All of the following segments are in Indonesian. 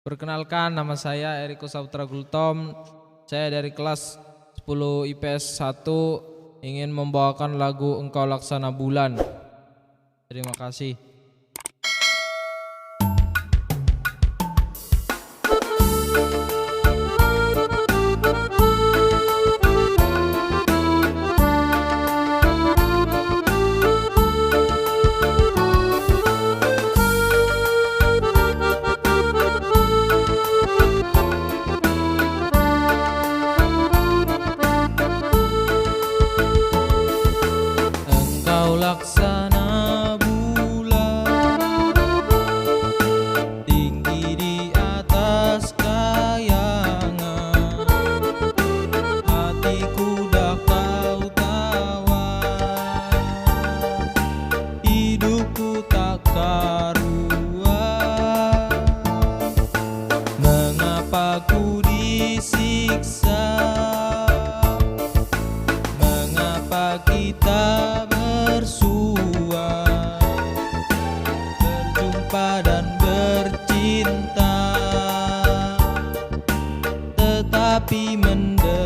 Perkenalkan, nama saya Eriko Saputra Gultom. Saya dari kelas 10 IPS 1 ingin membawakan lagu Engkau Laksana Bulan. Terima kasih. Laksana bulan tinggi di atas kayangan, hatiku dah kau tawan, hidupku tak karuan. Mengapa ku disiksa? Mengapa kita bersua, berjumpa dan bercinta, tetapi menderita.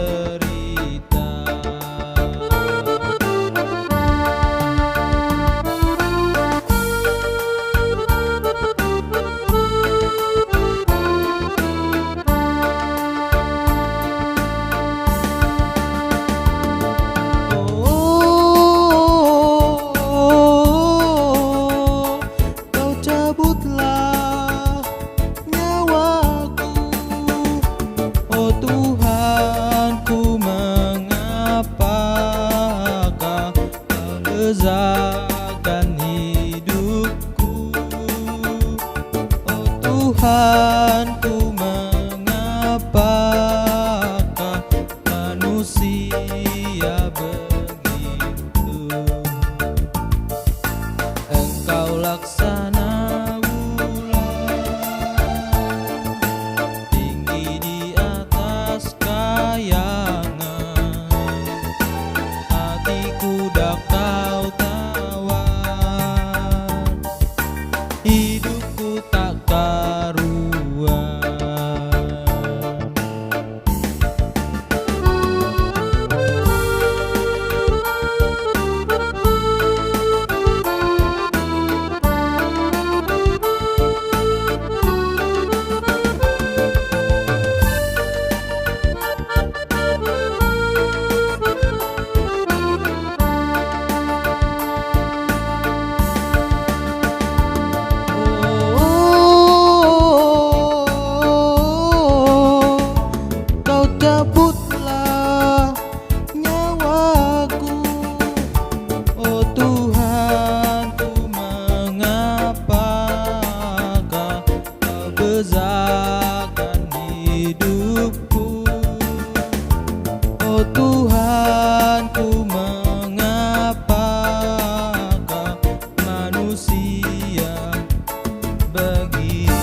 Lezakan hidupku, oh Tuhanku, mengapakah manusia begitu? Engkau laksana bulan tinggi di atas kayangan, hatiku dah kau tawan, hidupku tak karuan. Cabutlah nyawaku, oh Tuhanku, mengapakah kau bezakan hidupku? Oh Tuhanku, mengapakah manusia begitu?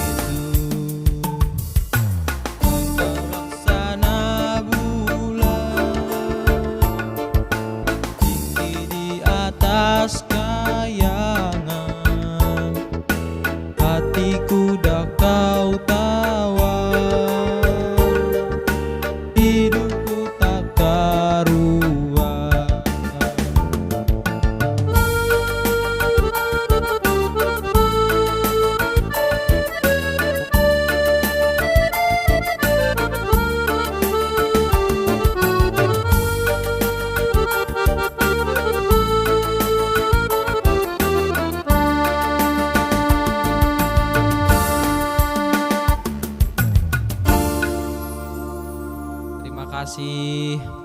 Atas kayangan, hatiku dah kau tawan, hidupku tak karuan. Terima kasih.